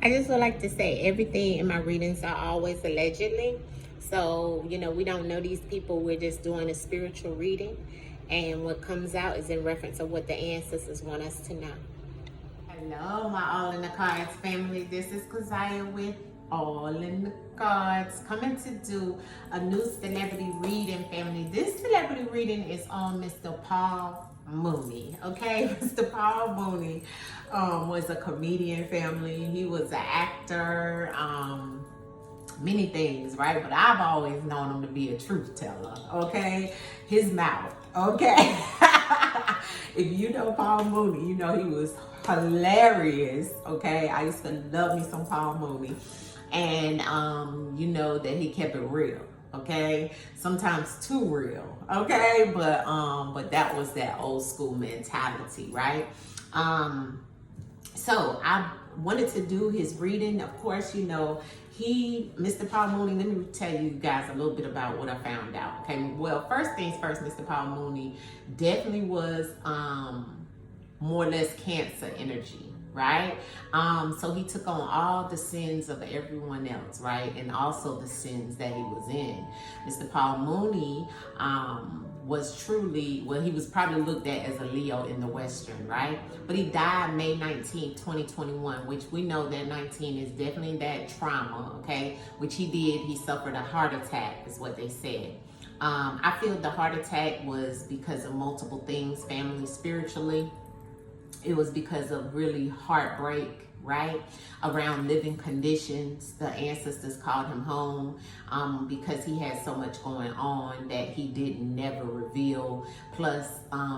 I just would like to say everything in my readings are always allegedly. So, we don't know these people. We're just doing a spiritual reading. And what comes out is in reference of what the ancestors want us to know. Hello, my All in the Cards family. This is Keziah with All in the Cards, coming to do a new celebrity reading, family. This celebrity reading is on Mr. Paul Mooney. Okay, Mr. Paul Mooney was a comedian, family. He was an actor, many things, right? But I've always known him to be a truth teller. Okay, his mouth. Okay, if you know Paul Mooney, you know he was hilarious. Okay, I used to love me some Paul Mooney, and you know that he kept it real. Okay, sometimes too real. Okay, but that was that old school mentality, right? So I wanted to do his reading. Of course, Mr. Paul Mooney, let me tell you guys a little bit about what I found out. Okay, well, first things first, Mr. Paul Mooney definitely was more or less Cancer energy, right? So he took on all the sins of everyone else, right? And also the sins that he was in. Mr. Paul Mooney was truly, well, he was probably looked at as a Leo in the Western, right? But he died May 19th, 2021, which we know that 19 is definitely that trauma, okay? Which he did, he suffered a heart attack, is what they said. I feel the heart attack was because of multiple things, family, spiritually. It was because of really heartbreak, right? Around living conditions. The ancestors called him home because he had so much going on that he didn't never reveal. Plus,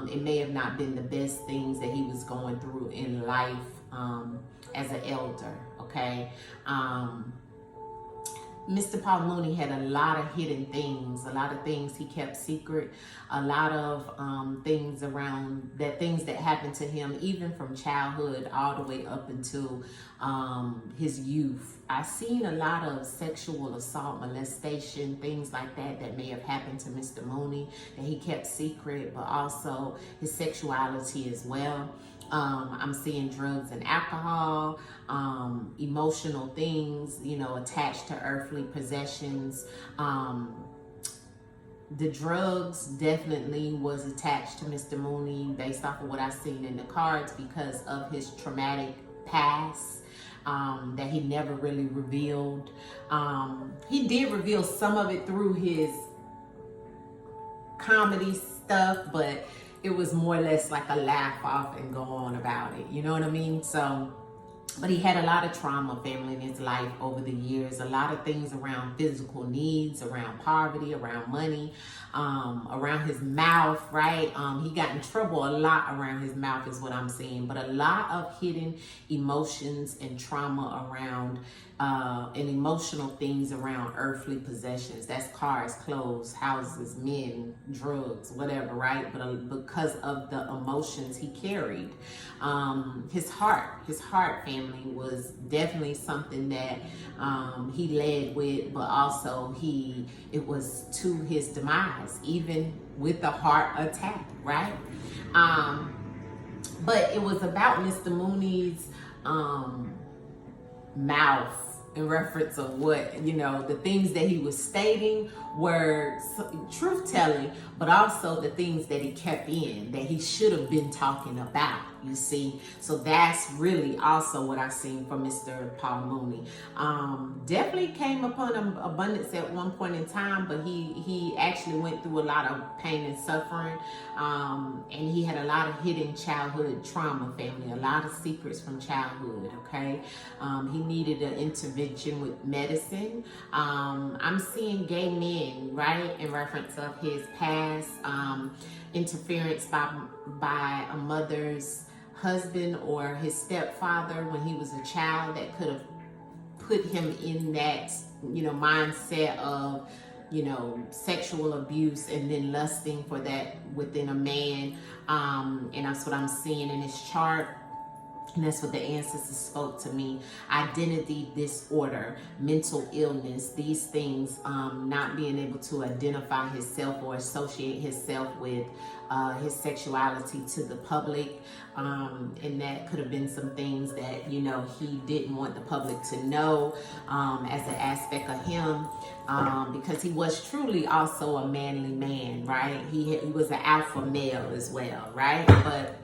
it may have not been the best things that he was going through in life as an elder, okay? Mr. Paul Mooney had a lot of hidden things, a lot of things he kept secret, a lot of things that happened to him, even from childhood all the way up until his youth. I've seen a lot of sexual assault, molestation, things like that may have happened to Mr. Mooney that he kept secret, but also his sexuality as well. I'm seeing drugs and alcohol, emotional things, attached to earthly possessions. The drugs definitely was attached to Mr. Mooney based off of what I've seen in the cards because of his traumatic past. That he never really revealed. He did reveal some of it through his comedy stuff, but it was more or less like a laugh off and go on about it. You know what I mean? So, but he had a lot of trauma, family, in his life over the years. A lot of things around physical needs, around poverty, around money, around his mouth, right? He got in trouble a lot around his mouth is what I'm seeing. But a lot of hidden emotions and trauma around and emotional things around earthly possessions. That's cars, clothes, houses, men, drugs, whatever, right? But because of the emotions he carried, his heart family was definitely something that he led with, but also it was to his demise, even with the heart attack, right? But it was about Mr. Mooney's mouth in reference of what, the things that he was stating were truth-telling, but also the things that he kept in that he should have been talking about, you see. So that's really also what I've seen from Mr. Paul Mooney. Definitely came upon abundance at one point in time, but he actually went through a lot of pain and suffering, and he had a lot of hidden childhood trauma, family, a lot of secrets from childhood, okay? He needed an intervention with medicine. I'm seeing gay men, right, in reference of his past, interference by a mother's husband or his stepfather when he was a child that could have put him in that, mindset of, sexual abuse and then lusting for that within a man. And that's what I'm seeing in his chart. And that's what the ancestors spoke to me. Identity disorder, mental illness, these things, not being able to identify himself or associate himself with his sexuality to the public. And that could have been some things that, you know, he didn't want the public to know as an aspect of him, because he was truly also a manly man, right? He was an alpha male as well, right? But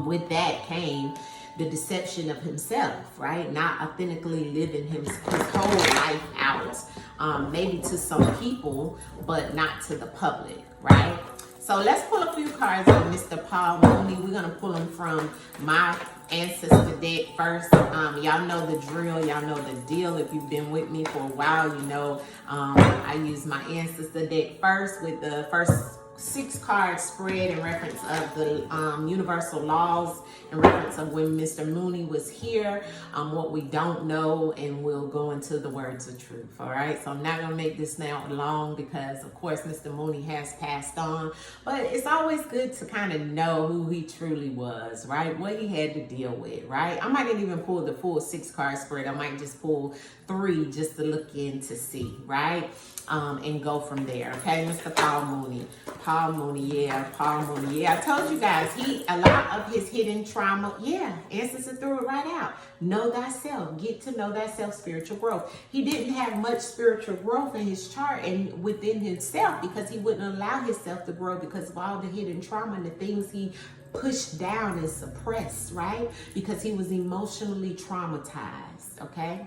with that came the deception of himself, right? Not authentically living his whole life out, maybe to some people, but not to the public, right? So let's pull a few cards on Mr. Paul Mooney. We're gonna pull them from my ancestor deck first. Y'all know the drill, y'all know the deal. If you've been with me for a while, you know I use my ancestor deck first with the first 6 card spread in reference of the universal laws, in reference of when Mr. Mooney was here, what we don't know, and we'll go into the words of truth. All right, so I'm not gonna make this now long because of course Mr. Mooney has passed on, but it's always good to kind of know who he truly was, right? What he had to deal with, right? I might not even pull the full 6 card spread. I might just pull 3 just to look in to see, right? And go from there. Okay, Mr. Paul Mooney. Paul Mooney, yeah, Paul Mooney. Yeah, I told you guys, a lot of his hidden trauma, yeah, ancestors threw it right out. Know thyself, get to know thyself, spiritual growth. He didn't have much spiritual growth in his chart and within himself because he wouldn't allow himself to grow because of all the hidden trauma and the things he pushed down and suppressed, right? Because he was emotionally traumatized, okay?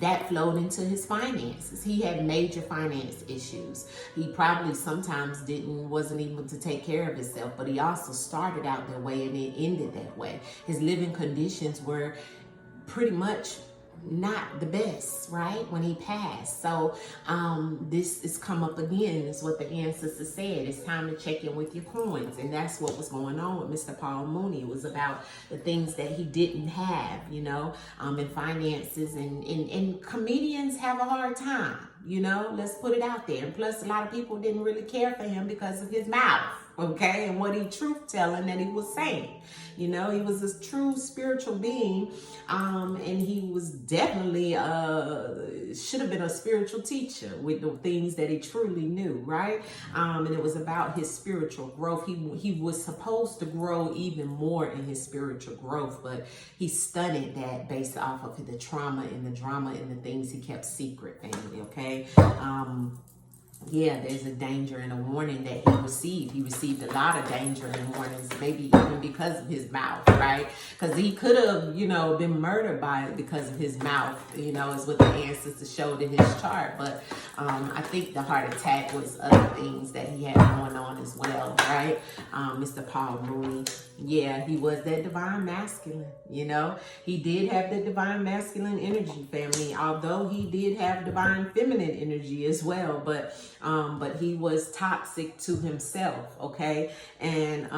That flowed into his finances. He had major finance issues. He probably sometimes wasn't able to take care of himself, but he also started out that way and it ended that way. His living conditions were pretty much not the best, right, when he passed. So this is come up again, is what the ancestors said. It's time to check in with your coins. And that's what was going on with Mr. Paul Mooney. It was about the things that he didn't have, you know, in finances. And comedians have a hard time, you know, let's put it out there. And plus, a lot of people didn't really care for him because of his mouth, okay, and what he truth telling that he was saying. You know, he was a true spiritual being, and he was definitely should have been a spiritual teacher with the things that he truly knew, right? And it was about his spiritual growth. He was supposed to grow even more in his spiritual growth, but he stunted that based off of the trauma and the drama and the things he kept secret, family, okay? Yeah, there's a danger and a warning that he received. He received a lot of danger and warnings, maybe even because of his mouth, right? Because he could have, you know, been murdered by it because of his mouth, you know, is what the ancestors showed in his chart. But I think the heart attack was other things that he had going on as well, right? Mr. Paul Mooney, yeah, he was that divine masculine, you know. He did have the divine masculine energy, family, although he did have divine feminine energy as well. But he was toxic to himself, okay? And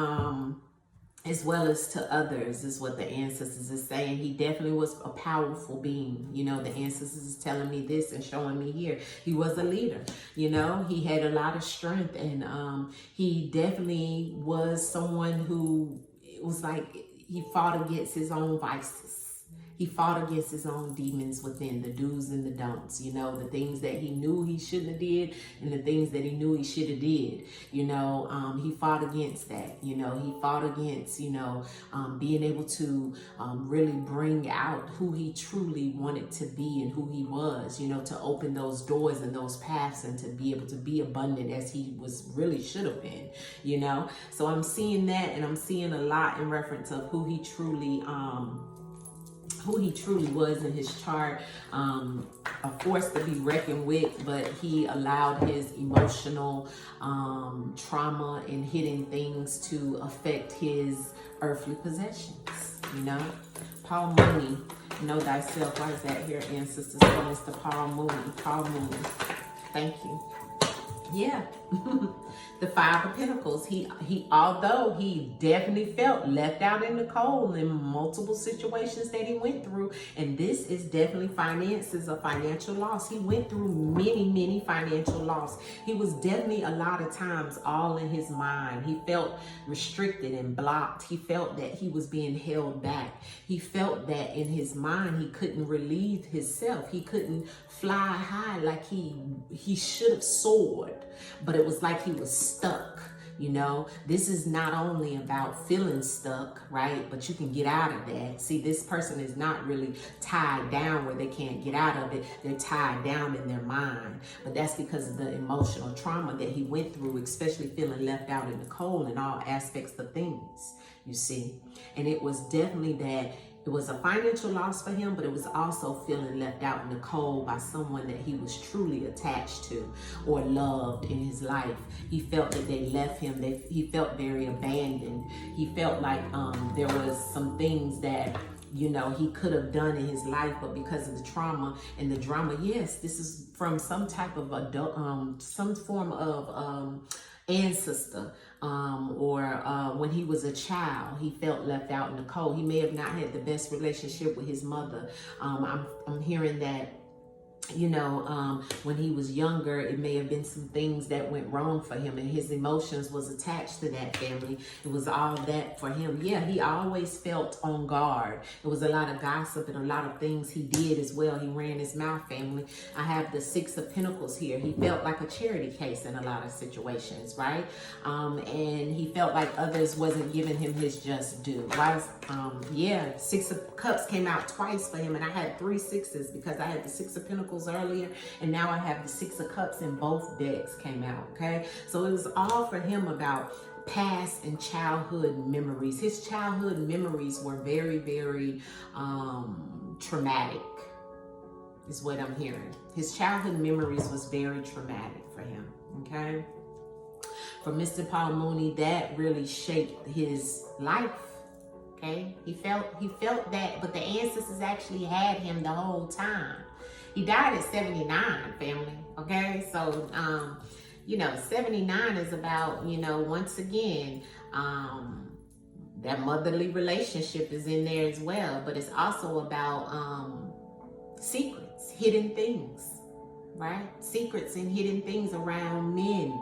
as well as to others, is what the ancestors is saying. He definitely was a powerful being. You know, the ancestors is telling me this and showing me here. He was a leader, you know. He had a lot of strength, and he definitely was someone who, it was like he fought against his own vices. He fought against his own demons within, the do's and the don'ts, you know, the things that he knew he shouldn't have did and the things that he knew he should have did, you know. He fought against that, you know. He fought against, you know, being able to really bring out who he truly wanted to be and who he was, you know, to open those doors and those paths and to be able to be abundant as he was really should have been, you know. So I'm seeing that, and I'm seeing a lot in reference of who he truly was in his chart, a force to be reckoned with, but he allowed his emotional trauma and hidden things to affect his earthly possessions, you know. Paul Mooney, know thyself. Why is that here, ancestors? For Mr. Paul Mooney. Paul Mooney. Thank you. Yeah. The Five of Pentacles. He although he definitely felt left out in the cold in multiple situations that he went through, and this is definitely finances, a financial loss. He went through many financial loss. He was definitely a lot of times all in his mind. He felt restricted and blocked. He felt that he was being held back. He felt that in his mind he couldn't relieve himself. He couldn't fly high like he should have soared, but it was like he was stuck. You know, this is not only about feeling stuck, right? But you can get out of that. See, this person is not really tied down where they can't get out of it. They're tied down in their mind. But that's because of the emotional trauma that he went through, especially feeling left out in the cold in all aspects of things, you see. And it was definitely that. It was a financial loss for him, but it was also feeling left out in the cold by someone that he was truly attached to or loved in his life. He felt that they left him. He felt very abandoned. He felt like there was some things that, you know, he could have done in his life, but because of the trauma and the drama, yes, this is from some type of adult, some form of ancestor, or when he was a child, he felt left out in the cold. He may have not had the best relationship with his mother. I'm hearing that, you know, when he was younger, it may have been some things that went wrong for him, and his emotions was attached to that family. It was all that for him. Yeah, he always felt on guard. It was a lot of gossip and a lot of things he did as well. He ran his mouth, family. I have the Six of Pentacles here. He felt like a charity case in a lot of situations, right? And he felt like others wasn't giving him his just due. Yeah, Six of Cups came out twice for him, and I had 3 sixes because I had the Six of Pentacles earlier, and now I have the Six of Cups, and both decks came out. Okay, so it was all for him about past and childhood memories. His childhood memories were very traumatic, is what I'm hearing. His childhood memories was very traumatic for him. Okay, for Mr. Paul Mooney, that really shaped his life. Okay, he felt that, but the ancestors actually had him the whole time. He died at 79, family, okay? So, you know, 79 is about, you know, once again, that motherly relationship is in there as well, but it's also about secrets, hidden things, right? Secrets and hidden things around men,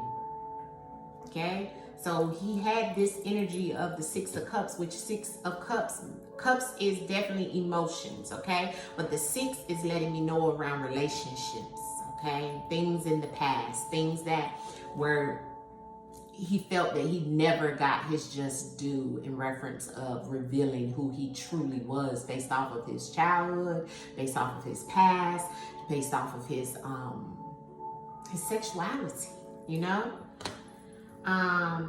okay? So he had this energy of the Six of Cups, which Six of Cups is definitely emotions, okay? But the Six is letting me know around relationships, okay? Things in the past, things that were, he felt that he never got his just due in reference of revealing who he truly was based off of his childhood, based off of his past, based off of his sexuality, you know?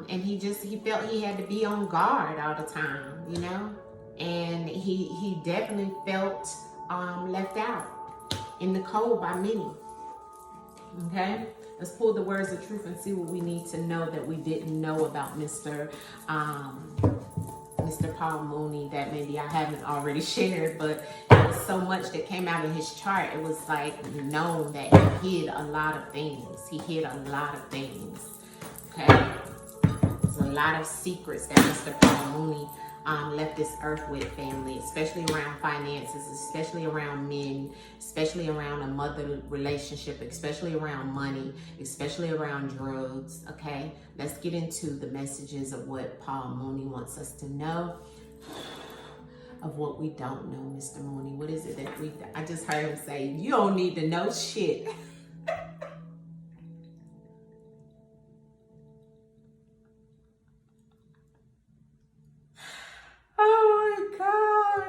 And he felt he had to be on guard all the time, you know? And he definitely felt left out in the cold by many. Okay? Let's pull the words of truth and see what we need to know that we didn't know about Mr. Paul Mooney that maybe I haven't already shared, but it was so much that came out of his chart. It was like known that he hid a lot of things. He hid a lot of things. Okay? There's a lot of secrets that Mr. Paul Mooney left this earth with, family, especially around finances, especially around men, especially around a mother relationship, especially around money, especially around drugs. Okay, let's get into the messages of what Paul Mooney wants us to know, of what we don't know. Mr. Mooney, what is it that I just heard him say, you don't need to know shit.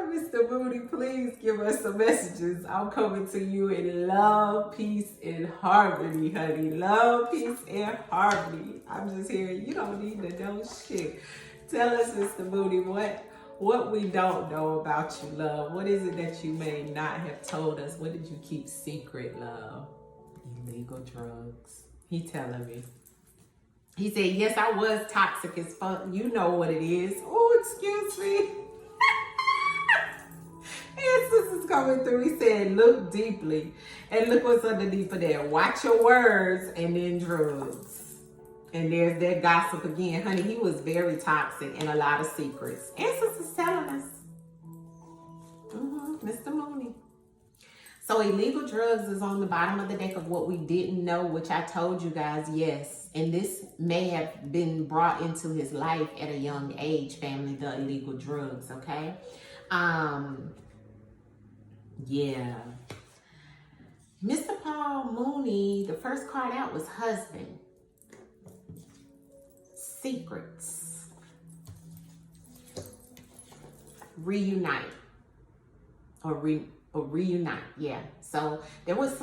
Mr. Mooney, please give us some messages. I'm coming to you in love, peace, and harmony, honey. Love, peace, and harmony. I'm just hearing you don't need to know shit. Tell us, Mr. Mooney, what we don't know about you, love. What is it that you may not have told us? What did you keep secret, love? Illegal drugs. He telling me. He said, yes, I was toxic as fuck. You know what it is. Oh, excuse me. Ancestors coming through. He said, look deeply. And look what's underneath of there. Watch your words and then drugs. And there's that gossip again. Honey, he was very toxic and a lot of secrets. Answers is telling us. Mr. Mooney. So illegal drugs is on the bottom of the deck of what we didn't know, which I told you guys, yes. And this may have been brought into his life at a young age, family, the illegal drugs, okay? Yeah. Mr. Paul Mooney, the first card out was husband. Secrets. Reunite. Or reunite, yeah. So there was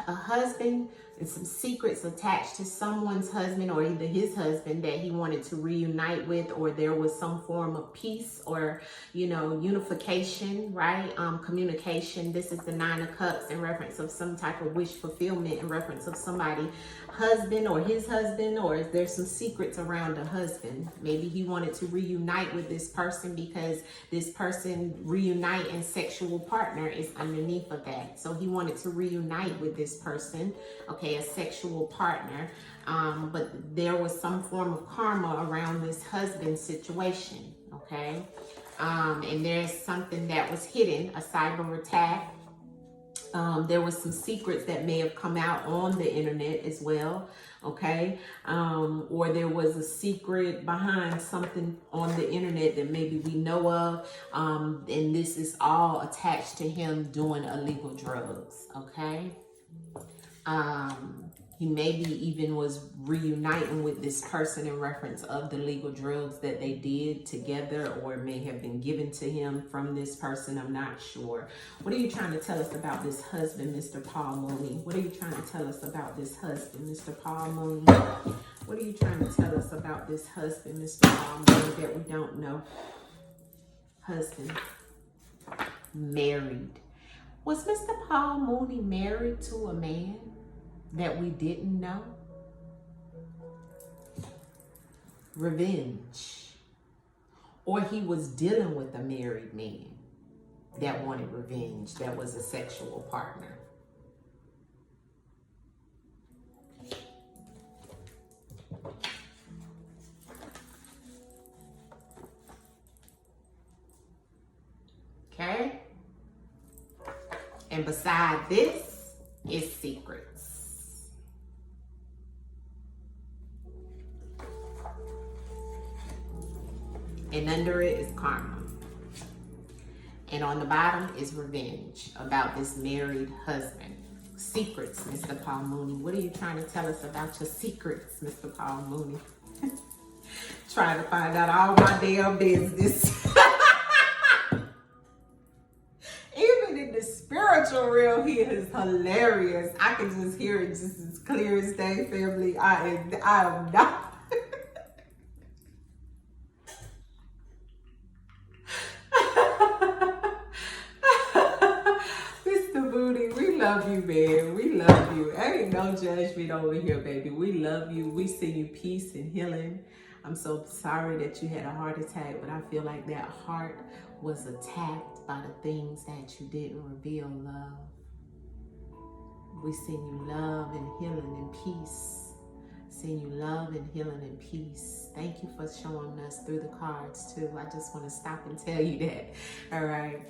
a husband and some secrets attached to someone's husband or either his husband that he wanted to reunite with, or there was some form of peace or, you know, unification, right? Communication. This is the 9 of Cups in reference of some type of wish fulfillment in reference of somebody husband or his husband, or is there some secrets around a husband? Maybe he wanted to reunite with this person because this person reunite and sexual partner is underneath of that. So he wanted to reunite with this person, okay, a sexual partner, but there was some form of karma around this husband situation, okay? And there's something that was hidden, a cyber attack. There was some secrets that may have come out on the internet as well, okay? Or there was a secret behind something on the internet that maybe we know of, and this is all attached to him doing illegal drugs, okay? He maybe even was reuniting with this person in reference of the legal drugs that they did together, or may have been given to him from this person. I'm not sure. What are you trying to tell us about this husband, Mr. Paul Mooney? What are you trying to tell us about this husband, Mr. Paul Mooney? What are you trying to tell us about this husband, Mr. Paul Mooney, that we don't know? Husband. Married. Was Mr. Paul Mooney married to a man that we didn't know? Revenge. Or he was dealing with a married man that wanted revenge, that was a sexual partner. Okay? And beside this is secrets. And under it is karma. And on the bottom is revenge about this married husband. Secrets, Mr. Paul Mooney. What are you trying to tell us about your secrets, Mr. Paul Mooney? Trying to find out all my damn business. Even in the spiritual realm, he is hilarious. I can just hear it just as clear as day, family. I am not. We love you, man. We love you. Ain't no judgment over here, baby. We love you. We send you peace and healing. I'm so sorry that you had a heart attack, but I feel like that heart was attacked by the things that you didn't reveal, love. We send you love and healing and peace. Send you love and healing and peace. Thank you for showing us through the cards, too. I just want to stop and tell you that. All right.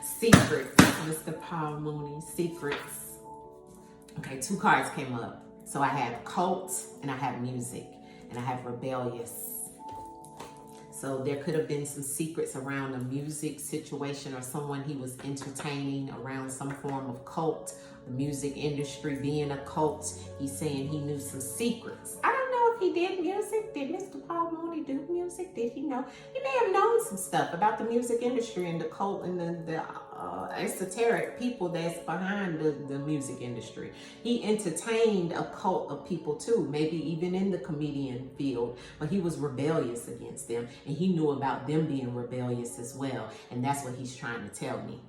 Secrets, Mr. Paul Mooney, secrets. Okay, 2 cards came up. So I have cult and I have music, and I have rebellious. So there could have been some secrets around a music situation or someone he was entertaining around some form of cult, the music industry being a cult. He's saying he knew some secrets. I don't know if he did music. Did Mr. Paul Mooney do music? Did he know? He may have known some stuff about the music industry and the cult and the esoteric people that's behind the music industry. He entertained a cult of people too, maybe even in the comedian field, but he was rebellious against them, and he knew about them being rebellious as well, and that's what he's trying to tell me.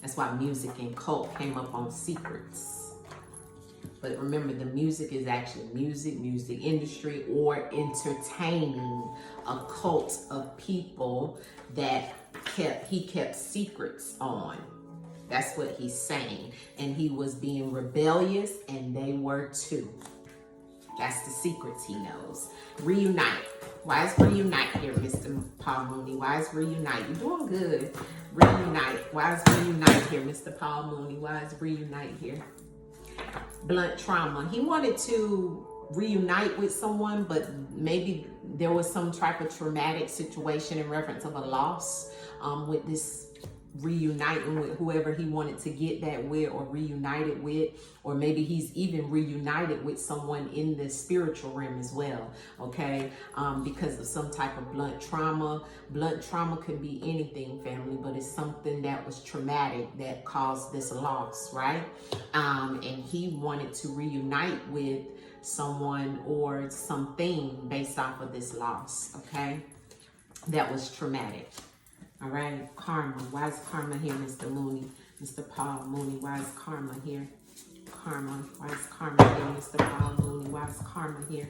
That's why music and cult came up on secrets. But remember, the music is actually music industry, or entertaining a cult of people that he kept secrets on. That's what he's saying. And he was being rebellious, and they were too. That's the secrets he knows. Reunite. Why is reunite here, Mr. Paul Mooney? Why is reunite? You're doing good. Reunite. Why is reunite here, Mr. Paul Mooney? Why is reunite here? Blunt trauma. He wanted to reunite with someone, but maybe there was some type of traumatic situation in reference of a loss with this reuniting with whoever he wanted to get that with or reunited with, or maybe he's even reunited with someone in the spiritual realm as well, okay? Because of some type of blunt trauma. Blunt trauma can be anything, family, but it's something that was traumatic that caused this loss, right? And he wanted to reunite with someone or something based off of this loss, okay? That was traumatic. All right, karma. Why is karma here, Mr. Mooney? Mr. Paul Mooney, why is karma here? Karma. Why is karma here, Mr. Paul Mooney? Why is karma here?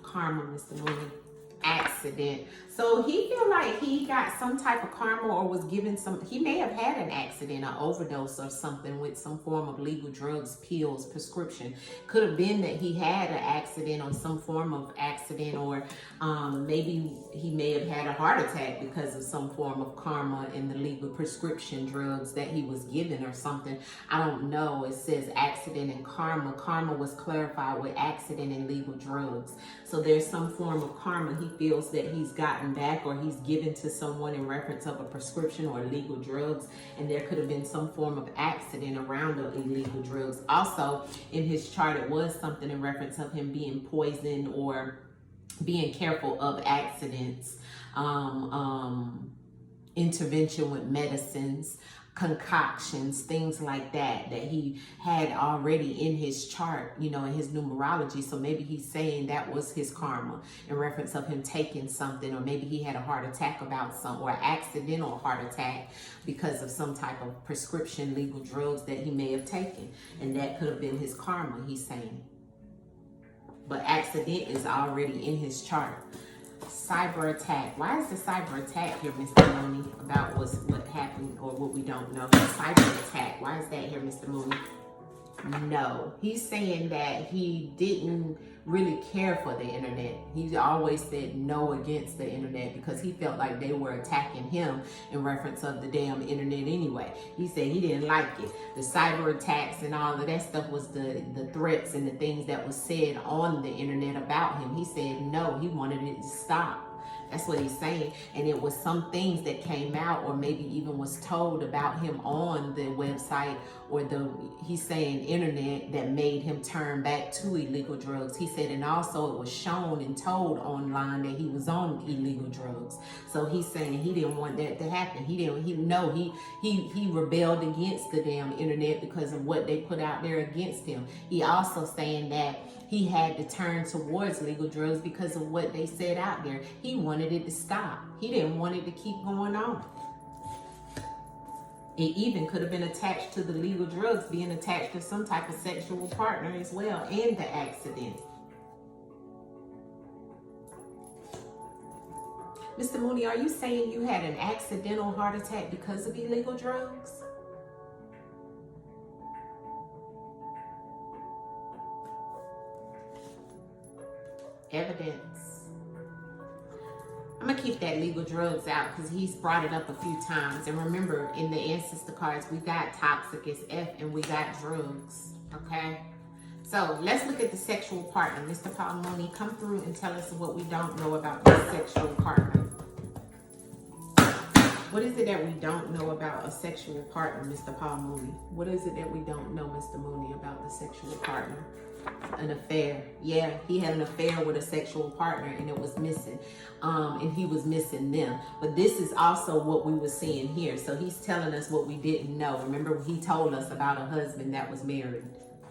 Karma, Mr. Mooney. Accident. So he feel like he got some type of karma or was given some, he may have had an accident, an overdose or something with some form of legal drugs, pills, prescription. Could have been that he had an accident or some form of accident, or maybe he may have had a heart attack because of some form of karma in the legal prescription drugs that he was given or something. I don't know. It says accident and karma. Karma was clarified with accident and legal drugs. So there's some form of karma he feels that he's gotten back or he's given to someone in reference of a prescription or illegal drugs, and there could have been some form of accident around the illegal drugs. Also, in his chart, it was something in reference of him being poisoned or being careful of accidents, intervention with medicines, concoctions, things like that he had already in his chart, you know, in his numerology. So maybe he's saying that was his karma in reference of him taking something, or maybe he had a heart attack about some, or accidental heart attack because of some type of prescription legal drugs that he may have taken, and that could have been his karma, he's saying. But accident is already in his chart. Cyber attack. Why is the cyber attack here, Mr. Mooney, about what happened or what we don't know? Cyber attack. Why is that here, Mr. Mooney? No. He's saying that he didn't really care for the internet. He always said no against the internet because he felt like they were attacking him in reference of the damn internet anyway. He said he didn't like it. The cyber attacks and all of that stuff was the threats and the things that was said on the internet about him. He said no, he wanted it to stop. That's what he's saying. And it was some things that came out, or maybe even was told about him on the website or he's saying internet, that made him turn back to illegal drugs. He said, and also it was shown and told online that he was on illegal drugs. So he's saying he didn't want that to happen. He rebelled against the damn internet because of what they put out there against him. He also saying that he had to turn towards legal drugs because of what they said out there. He wanted it to stop. He didn't want it to keep going on. It even could have been attached to the legal drugs being attached to some type of sexual partner as well, and the accident. Mr. Mooney, are you saying you had an accidental heart attack because of illegal drugs? Evidence. I'm going to keep that legal drugs out because he's brought it up a few times. And remember, in the ancestor cards, we got toxic as F and we got drugs. Okay? So let's look at the sexual partner. Mr. Paul Mooney, come through and tell us what we don't know about the sexual partner. What is it that we don't know about a sexual partner, Mr. Paul Mooney? What is it that we don't know, Mr. Mooney, about the sexual partner? An affair. Yeah, he had an affair with a sexual partner and it was missing. And he was missing them. But this is also what we were seeing here. So he's telling us what we didn't know. Remember, he told us about a husband that was married.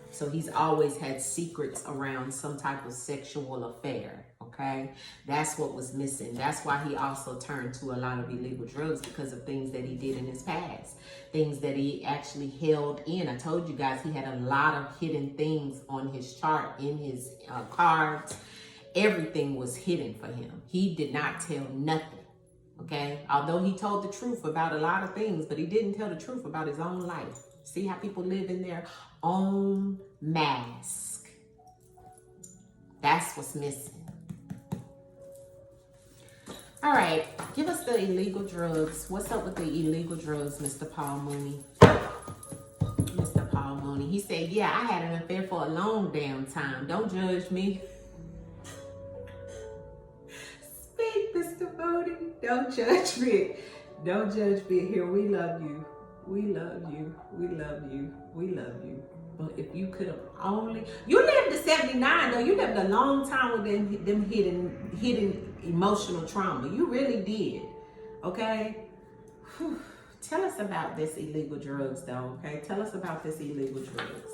So he's always had secrets around some type of sexual affair. Okay, that's what was missing. That's why he also turned to a lot of illegal drugs, because of things that he did in his past, things that he actually held in. I told you guys he had a lot of hidden things on his chart, in his cards. Everything was hidden for him. He did not tell nothing. Okay, although he told the truth about a lot of things, but he didn't tell the truth about his own life. See how people live in their own mask. That's what's missing. All right, give us the illegal drugs. What's up with the illegal drugs, Mr. Paul Mooney? Mr. Paul Mooney. He said, yeah, I had an affair for a long damn time. Don't judge me. Speak, Mr. Mooney. Don't judge me. Don't judge me. Here, we love you. We love you. We love you. We love you. But if you could have only... You lived to 79, though. You lived a long time with them hidden emotional trauma. You really did. Okay? Whew. Tell us about this illegal drugs, though, okay? Tell us about this illegal drugs.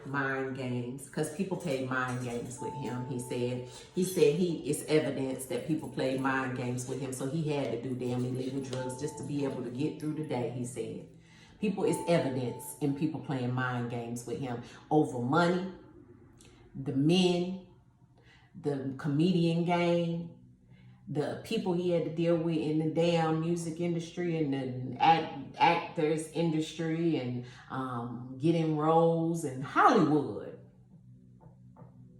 Mind games, because people played mind games with him. He said it's evidence that people played mind games with him, so he had to do damn illegal drugs just to be able to get through the day, he said. It's evidence in people playing mind games with him over money, the men, the comedian game, the people he had to deal with in the damn music industry and the actors industry and getting roles in Hollywood.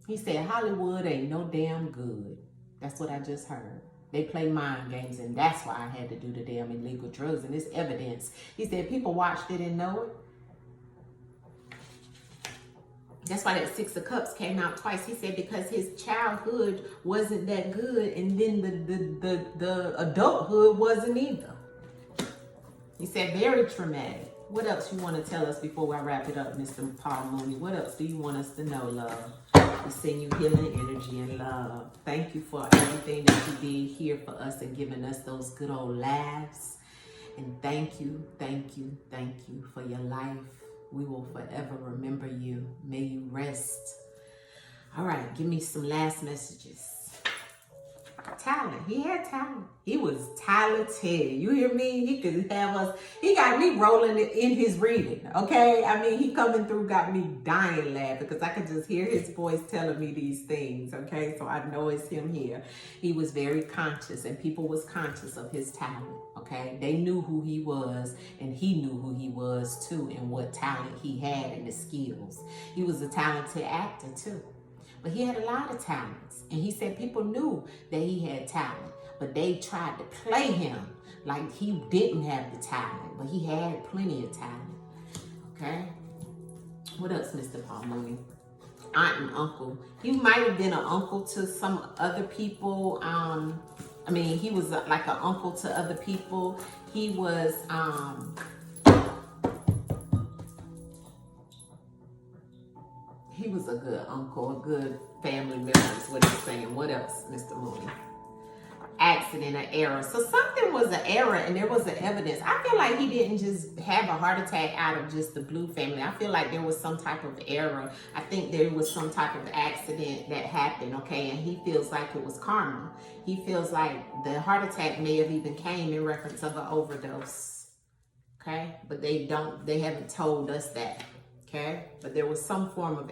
He said Hollywood ain't no damn good. That's what I just heard. They play mind games, and that's why I had to do the damn illegal drugs, and it's evidence. He said people watched it and know it. That's why that Six of Cups came out twice. He said because his childhood wasn't that good, and then the adulthood wasn't either. He said very traumatic. What else you want to tell us before I wrap it up, Mr. Paul Mooney? What else do you want us to know, love? We send you healing energy and love. Thank you for everything that you did here for us and giving us those good old laughs. And thank you for your life. We will forever remember you. May you rest. All right, give me some last messages. Talent. He had talent. He was talented. You hear me? He could have us. He got me rolling in his reading. Okay? I mean, he coming through got me dying laughing because I could just hear his voice telling me these things. Okay? So I know it's him here. He was very conscious, and people was conscious of his talent. Okay? They knew who he was, and he knew who he was too, and what talent he had and the skills. He was a talented actor too. But he had a lot of talents. And he said people knew that he had talent. But they tried to play him like he didn't have the talent. But he had plenty of talent. Okay? What else, Mr. Paul Mooney? Aunt and uncle. He might have been an uncle to some other people. He was like an uncle to other people. He was... He was a good uncle, a good family member is what he's saying. What else, Mr. Mooney? Accident or error. So something was an error and there was an evidence. I feel like he didn't just have a heart attack out of just the Blue family. I feel like there was some type of error. I think there was some type of accident that happened, okay? And he feels like it was karma. He feels like the heart attack may have even came in reference of an overdose, okay? But they haven't told us that. Okay, but there was some form of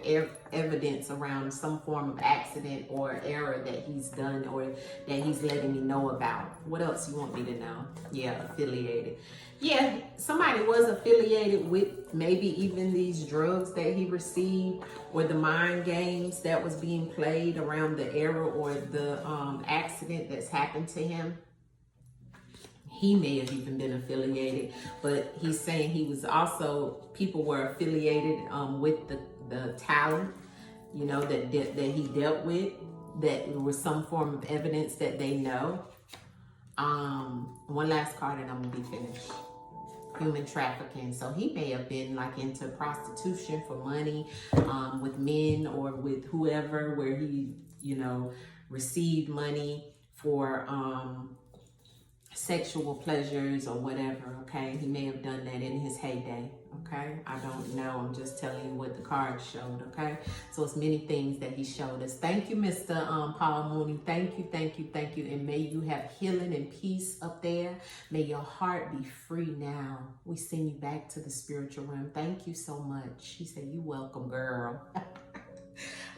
evidence around some form of accident or error that he's done or that he's letting me know about. What else you want me to know? Yeah, affiliated. Yeah, somebody was affiliated with maybe even these drugs that he received or the mind games that was being played around the error or the accident that's happened to him. He may have even been affiliated, but he's saying he was also, people were affiliated with the talent, you know, that he dealt with, that there was some form of evidence that they know. One last card and I'm gonna be finished. Human trafficking. So he may have been like into prostitution for money with men or with whoever, where he, you know, received money for sexual pleasures or whatever, okay? He may have done that in his heyday, okay? I don't know. I'm just telling you what the card showed, okay? So it's many things that he showed us. Thank you, Mr. Paul Mooney. Thank you. And may you have healing and peace up there. May your heart be free now. We send you back to the spiritual realm. Thank you so much. He said, you welcome, girl.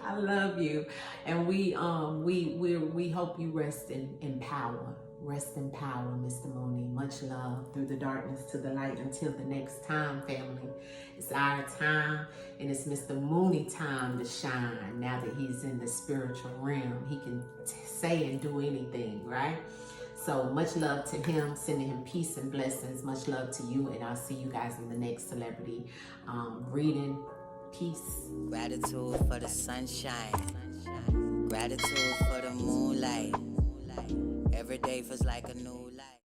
I love you, and we hope you rest in power. Rest in power, Mr. Mooney. Much love through the darkness to the light. Until the next time, family. It's our time, and it's Mr. Mooney time to shine. Now that he's in the spiritual realm, he can say and do anything, right? So much love to him, sending him peace and blessings. Much love to you, and I'll see you guys in the next celebrity reading. Peace. Gratitude for the sunshine. Gratitude for the moonlight. Every day feels like a new life.